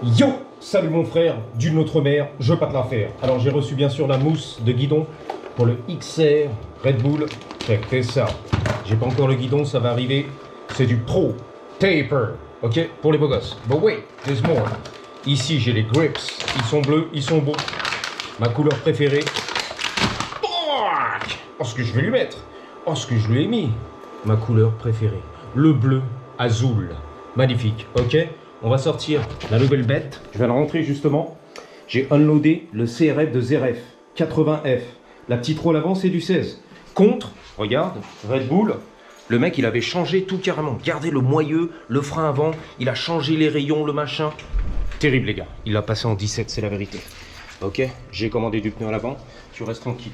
Yo, salut mon frère, d'une autre mer, je veux pas te la faire. Alors j'ai reçu bien sûr la mousse de guidon pour le XR Red Bull. Check ça. J'ai pas encore le guidon, ça va arriver. C'est du Pro Taper, ok, pour les beaux gosses. But wait, there's more. Ici j'ai les grips, ils sont bleus, ils sont beaux. Ma couleur préférée. Oh, ce que je vais lui mettre. Oh, ce que je lui ai mis. Ma couleur préférée, le bleu azul. Magnifique, ok. On va sortir la nouvelle bête. Je vais la rentrer justement. J'ai unloadé le CRF de ZRF 80F. La petite roue à l'avant, c'est du 16. Contre, regarde, Red Bull. Le mec, il avait changé tout carrément. Regardez le moyeu, le frein avant. Il a changé les rayons, le machin. Terrible, les gars. Il l'a passé en 17, c'est la vérité. Ok, j'ai commandé du pneu à l'avant. Tu restes tranquille.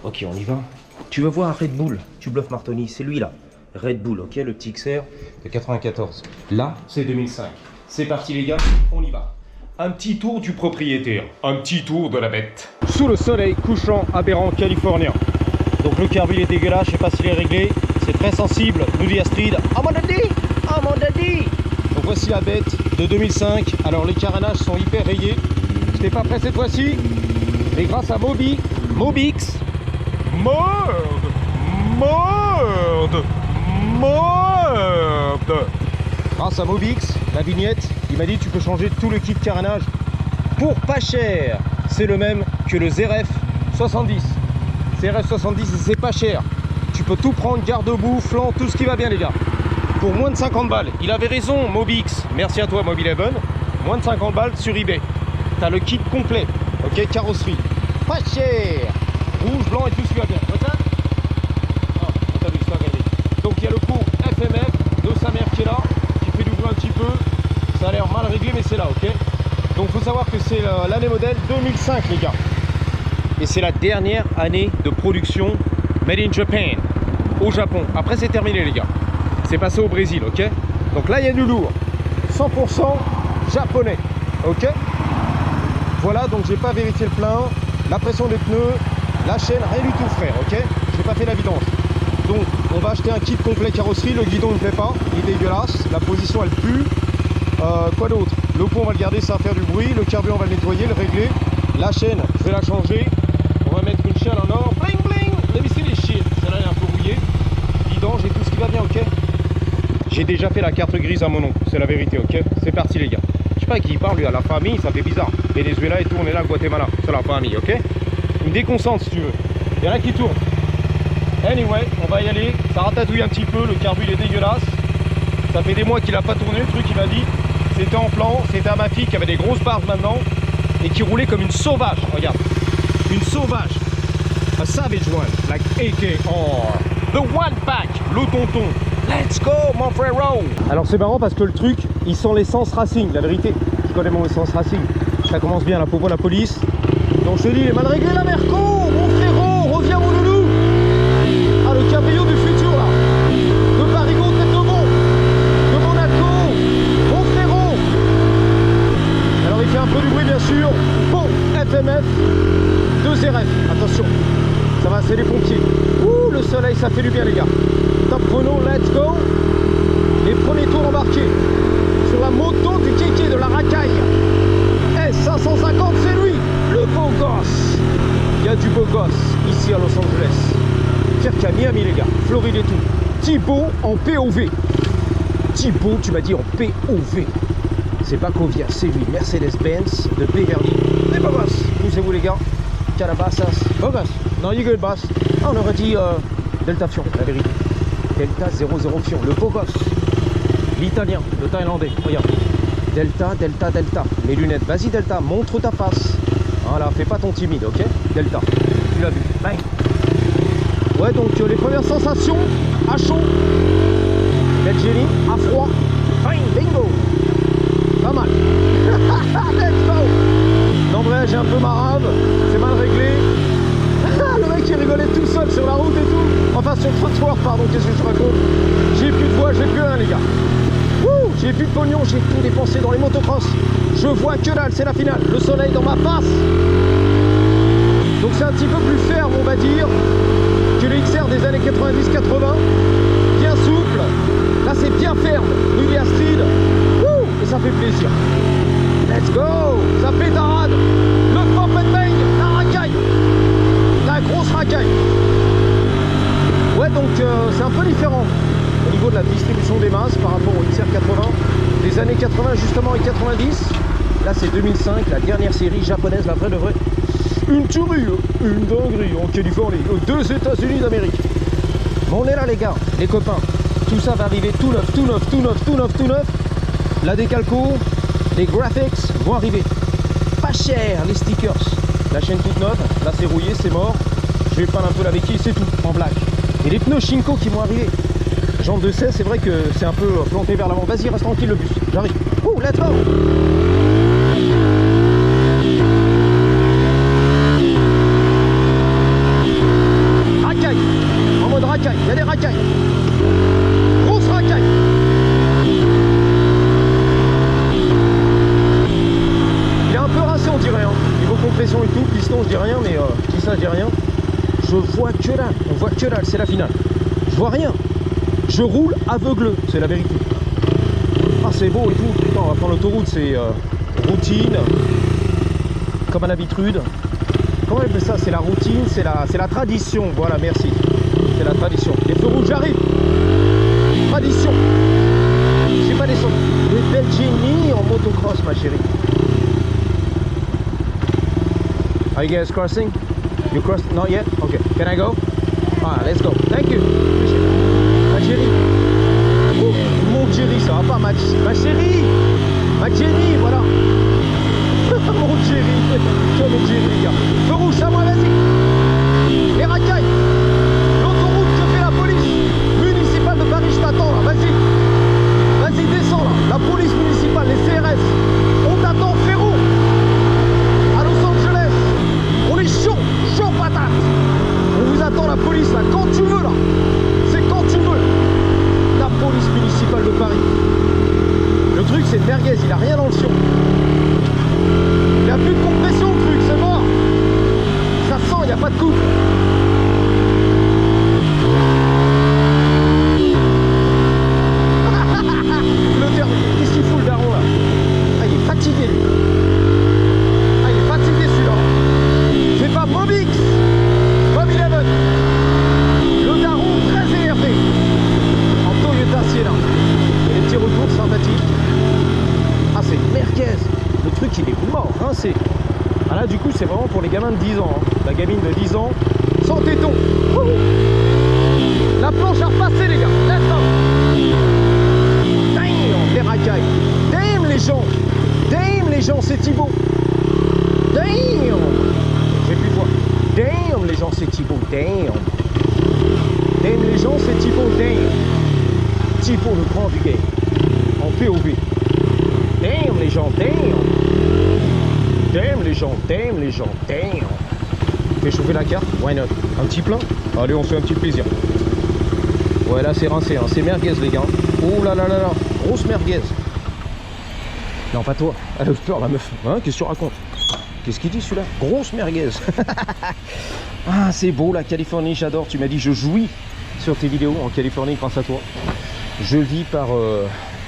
Ok, on y va. Tu veux voir Red Bull? Tu bluffes Martoni, c'est lui là. Red Bull, ok, le petit XR de 94. Là, c'est 2005. C'est parti les gars, on y va. Un petit tour du propriétaire, un petit tour de la bête. Sous le soleil couchant aberrant californien. Donc le carbu est dégueulasse, je sais pas s'il est réglé. C'est très sensible, nous dit Astrid. Oh mon daddy, oh mon daddy. Donc voici la bête de 2005. Alors les carénages sont hyper rayés. Je n'étais pas prêt cette fois-ci. Mais grâce à Mobix. Grâce à Mobix, la vignette, il m'a dit tu peux changer tout le kit carénage pour pas cher. C'est le même que le ZRF 70. ZRF 70 c'est pas cher. Tu peux tout prendre, garde-boue, flanc, tout ce qui va bien les gars. Pour moins de 50 balles. Il avait raison Mobix. Merci à toi Mobile11. Moins de 50 balles sur eBay. T'as le kit complet. Ok, carrosserie. Pas cher. Rouge, blanc et tout ce qui va bien. Donc il y a le pot FMF de sa mère qui est là, qui fait du bruit un petit peu. Ça a l'air mal réglé mais c'est là, ok. Donc il faut savoir que c'est l'année modèle 2005 les gars. Et c'est la dernière année de production Made in Japan, au Japon. Après c'est terminé les gars. C'est passé au Brésil, ok. Donc là il y a du lourd. 100% japonais, ok. Voilà, donc j'ai pas vérifié le plein, la pression des pneus, la chaîne, rien du tout frère, ok. J'ai pas fait la vidange. Donc on va acheter un kit complet carrosserie, le guidon ne me plaît pas, il est dégueulasse, la position elle pue. Quoi d'autre? Le pont on va le garder, ça va faire du bruit, le carburant on va le nettoyer, le régler. La chaîne, je vais la changer. On va mettre une chaîne en or, bling bling, let me see this shit. Celle-là elle est un peu rouillée. Vidange et tout ce qui va bien, ok. J'ai déjà fait la carte grise à mon oncle, c'est la vérité, ok. C'est parti les gars. Je sais pas qui parle lui, à la famille, ça fait bizarre. Venezuela et tout, on est là, Guatemala, c'est la famille, ok. Il me déconcentre si tu veux. Il y en a qui tournent. Anyway, on va y aller, ça ratatouille un petit peu, le carbu il est dégueulasse. Ça fait des mois qu'il a pas tourné le truc, il m'a dit. C'était en plan, c'était à ma fille qui avait des grosses barres maintenant et qui roulait comme une sauvage, regarde. Une sauvage. A savage one, like AKR. The one pack, le tonton. Let's go mon frérot. Alors c'est marrant parce que le truc, il sent l'essence racing, la vérité. Je connais mon essence racing. Ça commence bien là, pour la police. Donc je te dis, il est mal réglé la Merco, mon frérot, reviens mon loulou. Ah, le cabrio du futur là, de Parigo, tête de bon, de Monaco, mon frérot. Alors il fait un peu du bruit bien sûr. Bon, FMF, 2 ZRF, attention, ça va, c'est les pompiers. Ouh, le soleil, ça fait du bien les gars. Top chrono, let's go. Les premiers tours embarqués sur la moto du kéké de la racaille. S550, c'est lui, le beau gosse. Il y a du beau gosse ici à Los Angeles. Qu'à Miami les gars, Floride et tout. Thibaut en POV. Thibaut, tu m'as dit en POV. C'est pas Covia, c'est lui, Mercedes-Benz de Beverly. Les beaux gosses, poussez-vous les gars. Calabasas, beau gosse. Non, you good boss. Ah, on aurait dit Delta Fion, la vérité. Delta 00 Fion, le beau gosse. L'italien, le thaïlandais, regarde. Delta, Delta, Delta. Les lunettes, vas-y Delta, montre ta face. Voilà, fais pas ton timide, ok. Delta, tu l'as vu, bang. Ouais, donc les premières sensations à chaud, Belle Jenny, à froid, bang, bingo, pas mal. Let's go. L'embrayage est un peu marave, c'est mal réglé. Le mec qui rigolait tout seul sur la route et tout. Enfin sur le trottoir, pardon, qu'est-ce que je raconte. J'ai plus de voix, j'ai plus rien les gars. Wouh, j'ai plus de pognon, j'ai tout dépensé dans les motocross. Je vois que dalle, c'est la finale. Le soleil dans ma face. Donc c'est un petit peu plus ferme on va dire que le XR des années 90-80. Bien souple. Là c'est bien ferme. Ruby Astrid. Et ça ça fait plaisir. Let's go. Ça pétarade. Le pop and bang, la racaille. La grosse racaille. Ouais, donc c'est un peu différent au niveau de la distribution des masses par rapport au XR80 des années 80 justement et 90. Là c'est 2005, la dernière série japonaise, la vraie de vraie. Une tuerie, une dinguerie en Californie, aux 2 États-Unis d'Amérique. Bon, on est là les gars, les copains. Tout ça va arriver tout neuf, tout neuf, tout neuf, tout neuf, tout neuf. La décalco, les graphics vont arriver. Pas cher, les stickers. La chaîne toute neuve, là c'est rouillé, c'est mort. Je vais peindre un peu la béquille, c'est tout, en black. Et les pneus Shinko qui vont arriver. Jean de 16, c'est vrai que c'est un peu planté vers l'avant. Vas-y, reste tranquille le bus, j'arrive. Oh, let's go. Racaille, en mode racaille, il y a des racailles. Grosse racaille. Il est un peu rincé, on dirait. Hein. Niveau compression et tout, piston, je dis rien, mais qui ça, je dis rien. Je vois que là, on voit que là, c'est la finale. Je vois rien. Je roule aveugleux, c'est la vérité. Ah, c'est beau et tout. Putain, on va prendre l'autoroute, c'est routine, comme à l'habitude. Comment on appelle ça? C'est la routine, c'est la tradition. Voilà, merci. C'est la tradition. Les feux rouges, j'arrive. Tradition. Je sais pas descendre. Les belles génies en motocross, ma chérie. Are you guys crossing? You crossed? Not yet? Okay. Can I go? Ah, let's go. Thank you. Ma chérie. Oh, mon chéri, ça va pas, ma chérie. Ma chérie, voilà. Mon chéri. Toi, mon chéri, les gars. Feu rouge, à moi, vas-y. Les racailles. L'autoroute que fait la police municipale de Paris, je t'attends là. Vas-y. Vas-y, descends là. La police municipale, les CRS. On t'attend, frérot. À Los Angeles. On est chaud, chaud patate. On vous attend la police là, quand tu veux là. C'est quand tu veux. La police municipale de Paris. Le truc c'est merguez, il a rien dans le sion. Il n'y a plus de compression le truc, c'est mort. Ça sent, il n'y a pas de couple. Le dernier, qu'est-ce qu'il fout le daron là? Ah, il est fatigué lui. Ah, il est fatigué celui-là. C'est pas Mobix, Bob 11. Le daron très énervé. En Toyota Sienna. Et les petits retours sympathiques. Ah, c'est merguez. Le truc il est mort, rincé. Ah là du coup c'est vraiment pour les gamins de 10 ans. Hein. La gamine de 10 ans, sans téton. La planche a repassé les gars. Let's go. Damn, les racailles. Damn les gens. Damn les gens, c'est Thibaut. Damn. J'ai plus de voix. Damn les gens, c'est Thibaut. Damn. Damn les gens, c'est Thibaut. Damn. Thibaut le grand du game. En POV. Damn les gens, damn. Damn les gens, damn les gens, damn. Fais chauffer la carte, why not? Un petit plein? Allez, on se fait un petit plaisir. Ouais, là c'est rincé, hein. C'est merguez les gars. Oh là là là là, grosse merguez. Non, pas toi. Elle a eu peur la meuf. Hein, qu'est-ce que tu racontes? Qu'est-ce qu'il dit celui-là? Grosse merguez. Ah, c'est beau la Californie, j'adore. Tu m'as dit je jouis sur tes vidéos en Californie grâce à toi. Je vis par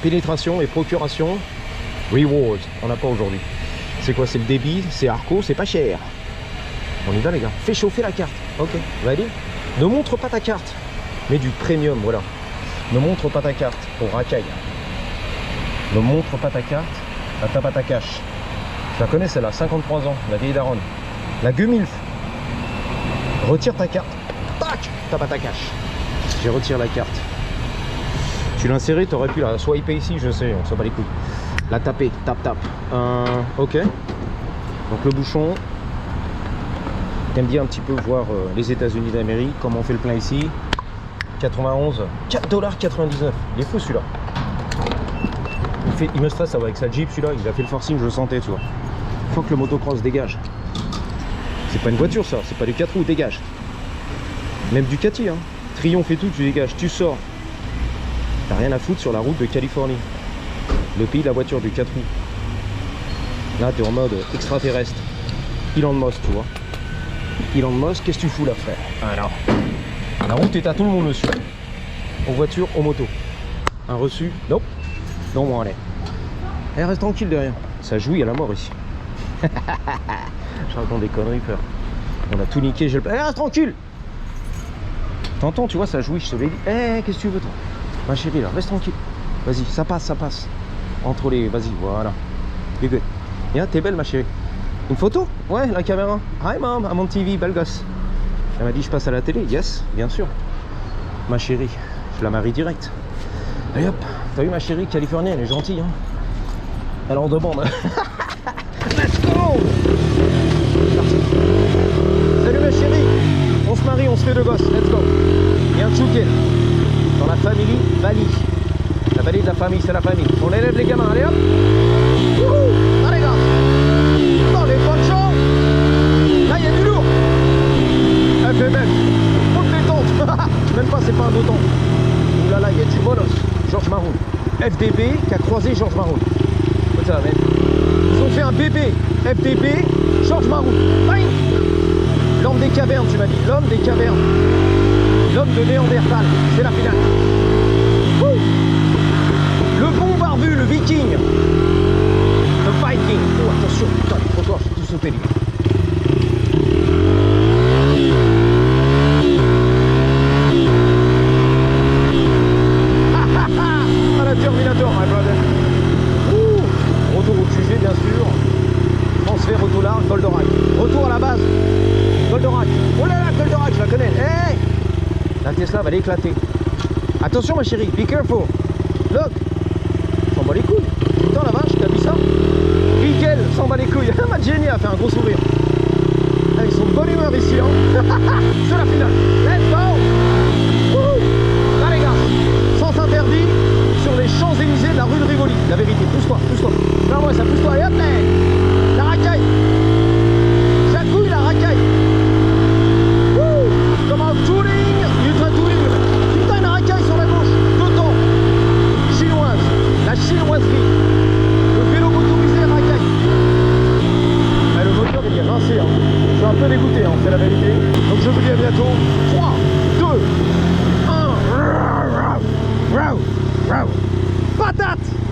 pénétration et procuration. Reward, on n'a pas aujourd'hui. C'est quoi? C'est le débit, c'est Arco, c'est pas cher. On y va les gars. Fais chauffer la carte. Ok, ready? Ne montre pas ta carte. Mais du premium, voilà. Ne montre pas ta carte pour racaille. Ne montre pas ta carte. La tape à ta cache. Je la connais celle-là, 53 ans, la vieille daronne. La Gumilf. Retire ta carte. Tac, tape à ta cache. Je retire la carte. Tu l'as inséré, tu aurais pu la swiper ici, je sais, on s'en bat les couilles. La taper, tap tap. Ok. Donc le bouchon. T'aimes bien un petit peu voir les États-Unis d'Amérique, comment on fait le plein ici. 91, 4,99$. Il est fou celui-là. Il me stresse avec sa Jeep celui-là, il a fait le forcing, je le sentais, tu vois. Faut que le motocross dégage. C'est pas une voiture ça, c'est pas du 4 roues, dégage. Même Ducati, hein. Triomphe et tout, tu dégages, tu sors. T'as rien à foutre sur la route de Californie. Le pays de la voiture du 4 roues. Là, t'es en mode extraterrestre. Elon Musk, tu vois. Elon Musk, qu'est-ce que tu fous là, frère? Ah non. La route est à tout le monde, monsieur. Aux voitures, aux motos. Un reçu? Nope. Non, bon, allez. Elle reste tranquille derrière. Ça jouit à la mort ici. Je raconte des conneries, peur. On a tout niqué, j'ai le... Eh, reste tranquille. T'entends, tu vois, ça jouit, je te l'ai dit. Eh, qu'est-ce que tu veux, toi? Ma chérie, là, reste tranquille. Vas-y, ça passe, ça passe. Entre les... Vas-y, voilà. You're good. Yeah, t'es belle, ma chérie. Une photo? Ouais, la caméra. Hi, mom, I'm on TV, belle gosse. Elle m'a dit, je passe à la télé. Yes, bien sûr. Ma chérie, je la marie direct. Allez hop, t'as vu ma chérie californienne, elle est gentille, hein. Elle en demande. Let's go. Salut ma chérie. On se marie, on se fait deux gosses. Let's go. Il y a un chouquet dans la famille Bali. La Bali de la famille, c'est la famille. On élève les gamins, allez hop. Wouhou. Allez gars. Dans les ponchos. Là il y a du lourd. FMF. Faut te détente. Même pas, c'est pas un deux temps. Ouh là là, il y a du bolos. Georges Maroun. FDB qui a croisé Georges Maroun. Ça, ils ont fait un bébé FDB Georges Maroun. L'homme des cavernes, tu m'as dit. L'homme des cavernes. L'homme de Néandertal. C'est la finale. Wouh. Le bon barbu, le viking. Le viking. Oh attention, putain, les trottoirs, j'ai tout sauté les gars. Ah la Terminator, my brother. Retour au QG bien sûr, transfert auto large, Goldorak. Retour à la base, Goldorak. Oh là là, Goldorak, je la connais. Hey, la Tesla va l'éclater. Attention ma chérie, be careful. Look, s'en bat les couilles. Putain la vache, t'as vu ça? Nickel, s'en bat les couilles. Ma Jenny a fait un gros sourire. Ah, ils sont de bonne humeur ici, hein. C'est la finale. Let's go. Là les gars, sens interdit sur les Champs-Élysées de la rue de Rivoli. La vérité, pousse-toi, pousse-toi. Non, ouais, ça pousse-toi. Et hop là. La racaille. Jacouille, la racaille. Wouh. Comment touring. Ultra touring. Putain, une racaille sur la gauche. Dedans. Chinoise. La chinoiserie. Le vélo motorisé racaille. Ah, le moteur, il est rincé. Hein. Je suis un peu dégoûté, hein, c'est la vérité. Donc je vous dis à bientôt. 3.